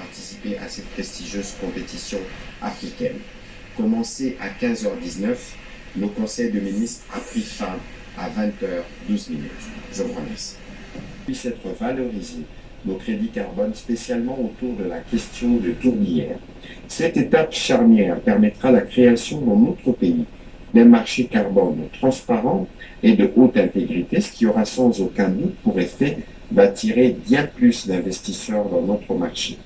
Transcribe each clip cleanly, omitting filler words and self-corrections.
participer à cette prestigieuse compétition africaine. Commencé à 15h19, le Conseil de ministres a pris fin à 20h12. Je vous remercie. Puisse être valorisé nos crédits carbone, spécialement autour de la question de tourbières. Cette étape charnière permettra la création dans notre pays d'un marché carbone transparent et de haute intégrité, ce qui aura sans aucun doute pour effet d'attirer bien plus d'investisseurs dans notre marché.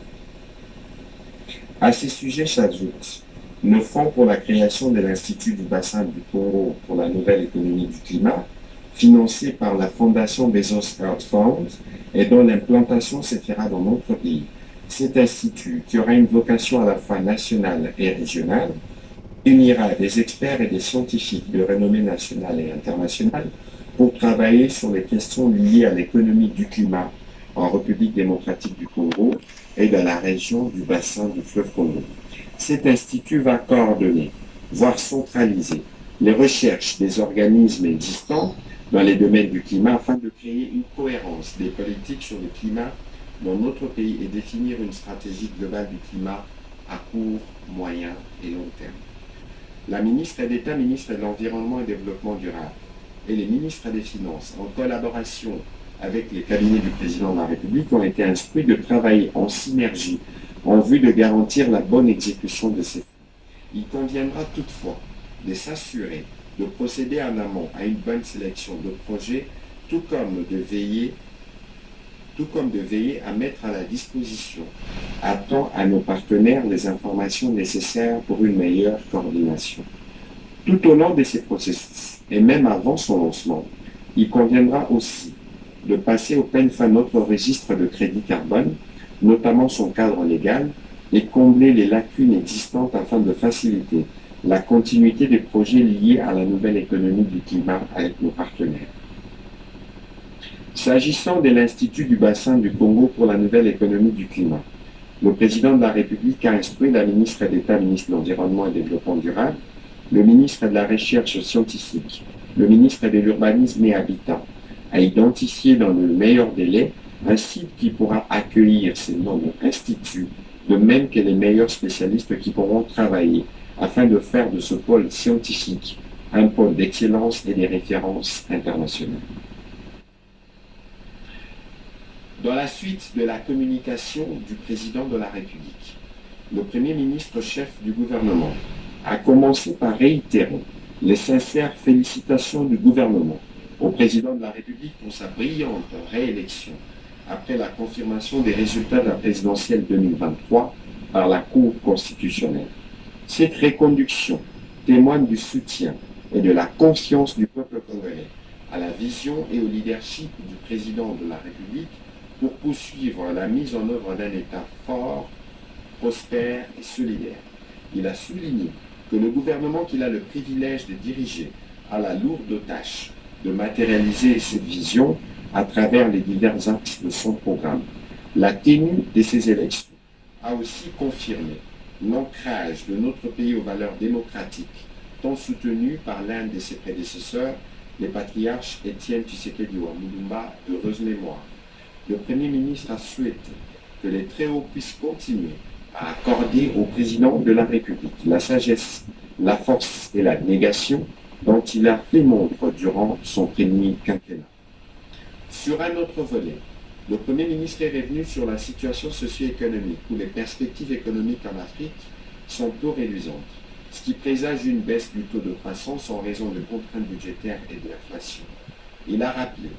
À ces sujets s'ajoute le fonds pour la création de l'Institut du bassin du Congo pour la nouvelle économie du climat, financé par la Fondation Bezos Earth Fund et dont l'implantation se fera dans notre pays. Cet institut, qui aura une vocation à la fois nationale et régionale, unira des experts et des scientifiques de renommée nationale et internationale pour travailler sur les questions liées à l'économie du climat en République démocratique du Congo et dans la région du bassin du fleuve Congo. Cet institut va coordonner, voire centraliser, les recherches des organismes existants dans les domaines du climat afin de créer une cohérence des politiques sur le climat dans notre pays et définir une stratégie globale du climat à court, moyen et long terme. La ministre d'État, ministre de l'Environnement et du Développement durable, et les ministres des Finances, en collaboration avec les cabinets du Président de la République, ont été instruits de travailler en synergie en vue de garantir la bonne exécution de ces fonds. Il conviendra toutefois de s'assurer de procéder en amont à une bonne sélection de projets, tout comme de veiller à mettre à la disposition à temps à nos partenaires les informations nécessaires pour une meilleure coordination. Tout au long de ces processus, et même avant son lancement, il conviendra aussi de passer au peigne fin notre registre de crédit carbone, notamment son cadre légal, et combler les lacunes existantes afin de faciliter la continuité des projets liés à la nouvelle économie du climat avec nos partenaires. S'agissant de l'Institut du bassin du Congo pour la nouvelle économie du climat, le Président de la République a instruit la ministre d'État, ministre de l'Environnement et du Développement durable, le ministre de la Recherche scientifique, le ministre de l'Urbanisme et Habitat, à identifier dans le meilleur délai un site qui pourra accueillir ces nombreux instituts, de même que les meilleurs spécialistes qui pourront travailler afin de faire de ce pôle scientifique un pôle d'excellence et des références internationales. Dans la suite de la communication du Président de la République, le Premier ministre chef du gouvernement a commencé par réitérer les sincères félicitations du gouvernement au Président de la République pour sa brillante réélection après la confirmation des résultats de la présidentielle 2023 par la Cour constitutionnelle. Cette reconduction témoigne du soutien et de la confiance du peuple congolais à la vision et au leadership du Président de la République pour poursuivre la mise en œuvre d'un État fort, prospère et solidaire. Il a souligné que le gouvernement qu'il a le privilège de diriger a la lourde tâche de matérialiser cette vision à travers les divers axes de son programme. La tenue de ces élections a aussi confirmé l'ancrage de notre pays aux valeurs démocratiques, tant soutenues par l'un de ses prédécesseurs, les patriarches Étienne Tshisekedi Mulumba, heureuse mémoire. Le Premier ministre a souhaité que les Très-Hauts puissent continuer à accorder au Président de la République la sagesse, la force et la négation dont il a fait montre durant son premier quinquennat. Sur un autre volet, le Premier ministre est revenu sur la situation socio-économique où les perspectives économiques en Afrique sont peu réduisantes, ce qui présage une baisse du taux de croissance en raison de contraintes budgétaires et de l'inflation. Il a rappelé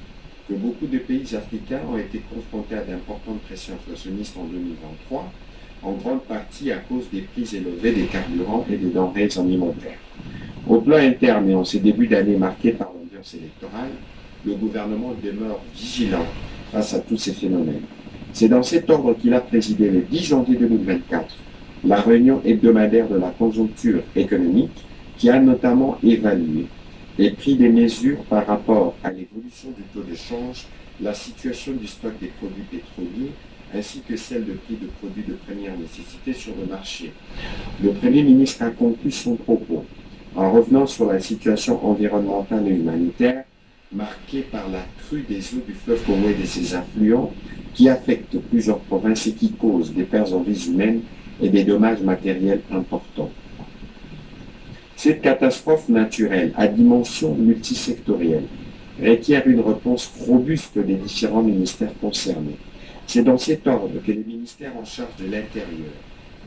que beaucoup de pays africains ont été confrontés à d'importantes pressions inflationnistes en 2023, en grande partie à cause des prix élevés des carburants et des denrées alimentaires. Au plan interne et en ces débuts d'année marqués par l'ambiance électorale, le gouvernement demeure vigilant face à tous ces phénomènes. C'est dans cet ordre qu'il a présidé le 10 janvier 2024 la réunion hebdomadaire de la conjoncture économique qui a notamment évalué et pris des mesures par rapport à l'évolution du taux de change, la situation du stock des produits pétroliers, ainsi que celle de prix de produits de première nécessité sur le marché. Le Premier ministre a conclu son propos en revenant sur la situation environnementale et humanitaire marquée par la crue des eaux du fleuve Congo et de ses affluents qui affecte plusieurs provinces et qui cause des pertes en vies humaines et des dommages matériels importants. Cette catastrophe naturelle à dimension multisectorielle requiert une réponse robuste des différents ministères concernés. C'est dans cet ordre que les ministères en charge de l'intérieur,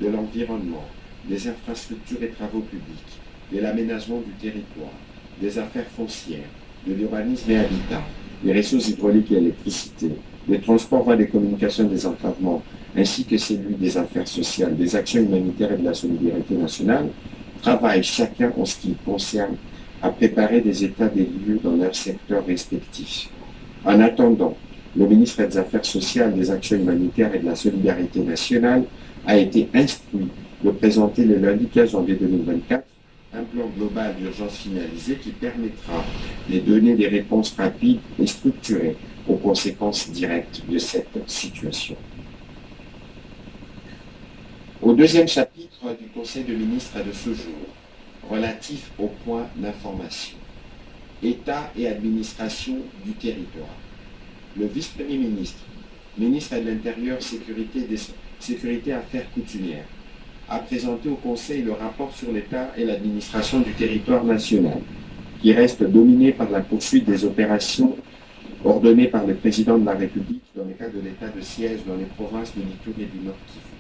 de l'environnement, des infrastructures et travaux publics, de l'aménagement du territoire, des affaires foncières, de l'urbanisme et habitat, des ressources hydrauliques et électricité, des transports, voies des communications et des enclavements, ainsi que celui des affaires sociales, des actions humanitaires et de la solidarité nationale, travaillent chacun en ce qui le concerne à préparer des états des lieux dans leurs secteurs respectifs. En attendant, le ministre des Affaires sociales, des actions humanitaires et de la solidarité nationale a été instruit de présenter le lundi 15 janvier 2024 un plan global d'urgence finalisé qui permettra de donner des réponses rapides et structurées aux conséquences directes de cette situation. Au deuxième chapitre du Conseil de ministres de ce jour, relatif au point d'information, État et administration du territoire. Le vice-premier ministre, ministre de l'Intérieur, Sécurité Affaires coutumières, a présenté au Conseil le rapport sur l'État et l'administration du territoire national, qui reste dominé par la poursuite des opérations ordonnées par le président de la République dans le cadre de l'état de siège dans les provinces de l'Ituri et du Nord Kivu.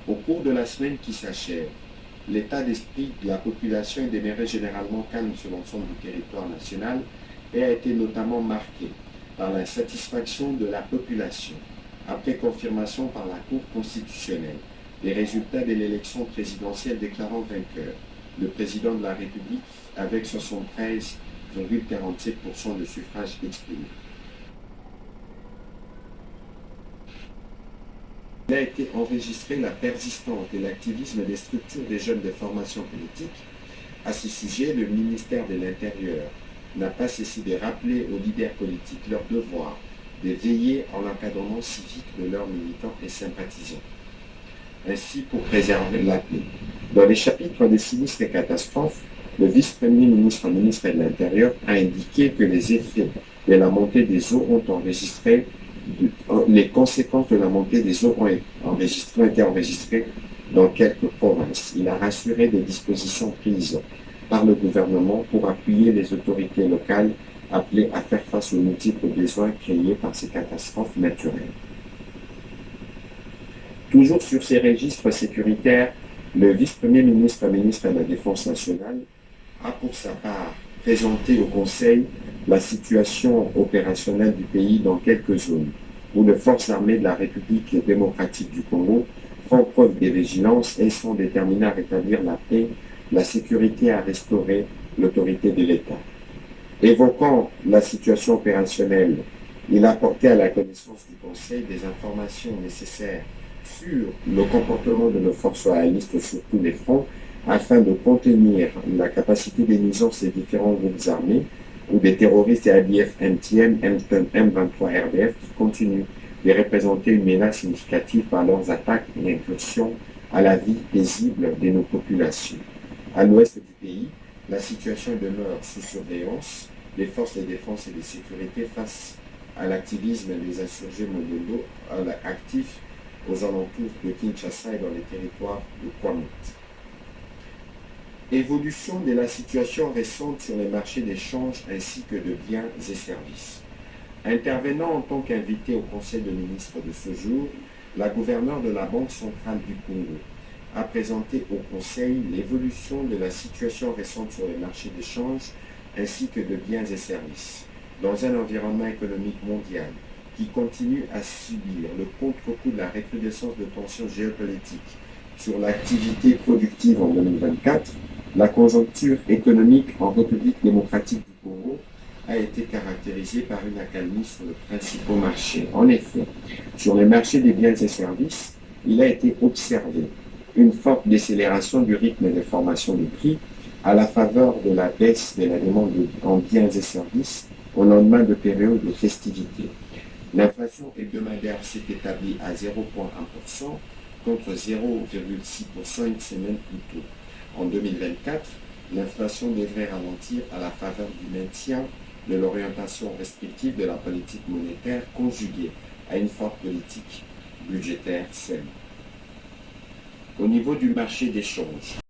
Au cours de la semaine qui s'achève, l'état d'esprit de la population est demeuré généralement calme sur l'ensemble du territoire national et a été notamment marqué par la satisfaction de la population, après confirmation par la Cour constitutionnelle des résultats de l'élection présidentielle déclarant vainqueur le président de la République avec 73,47% de suffrages exprimés. Il a été enregistré la persistance de l'activisme des structures des jeunes de formation politique. À ce sujet, le ministère de l'Intérieur n'a pas cessé de rappeler aux leaders politiques leur devoir de veiller en l'encadrement civique de leurs militants et sympathisants, ainsi pour préserver la paix. Dans les chapitres des sinistres et catastrophes, le vice-premier ministre, ministre de l'Intérieur, a indiqué que les effets de la montée des eaux ont enregistré les conséquences de la montée des eaux ont été enregistrées dans quelques provinces. Il a rassuré des dispositions prises par le gouvernement pour appuyer les autorités locales appelées à faire face aux multiples besoins créés par ces catastrophes naturelles. Toujours sur ces registres sécuritaires, le vice-premier ministre, ministre de la Défense nationale, a pour sa part présenté au Conseil la situation opérationnelle du pays dans quelques zones où les forces armées de la République démocratique du Congo font preuve de vigilance et sont déterminées à rétablir la paix, la sécurité et à restaurer l'autorité de l'État. Évoquant la situation opérationnelle, il a porté à la connaissance du Conseil des informations nécessaires sur le comportement de nos forces royalistes sur tous les fronts afin de contenir la capacité des nuisances des différents groupes armés ou des terroristes et ADF, MTM, M23, RDF qui continuent de représenter une menace significative par leurs attaques et incursions à la vie paisible de nos populations. À l'ouest du pays, la situation demeure sous surveillance. Les forces de défense et de sécurité face à l'activisme des insurgés mondiaux actifs aux alentours de Kinshasa et dans les territoires de Kwamut. Évolution de la situation récente sur les marchés d'échange ainsi que de biens et services. Intervenant en tant qu'invité au Conseil de ministres de ce jour, la gouverneure de la Banque centrale du Congo a présenté au Conseil l'évolution de la situation récente sur les marchés d'échange ainsi que de biens et services, dans un environnement économique mondial qui continue à subir le contre-coup de la recrudescence de tensions géopolitiques sur l'activité productive en 2024, la conjoncture économique en République démocratique du Congo a été caractérisée par une accalmie sur les principaux marchés. En effet, sur les marchés des biens et services, il a été observé une forte décélération du rythme de formation des prix à la faveur de la baisse de la demande en biens et services au lendemain de périodes de festivités. L'inflation hebdomadaire s'est établie à 0,1% contre 0,6% une semaine plus tôt. En 2024, l'inflation devrait ralentir à la faveur du maintien de l'orientation restrictive de la politique monétaire conjuguée à une forte politique budgétaire saine. Au niveau du marché d'échange,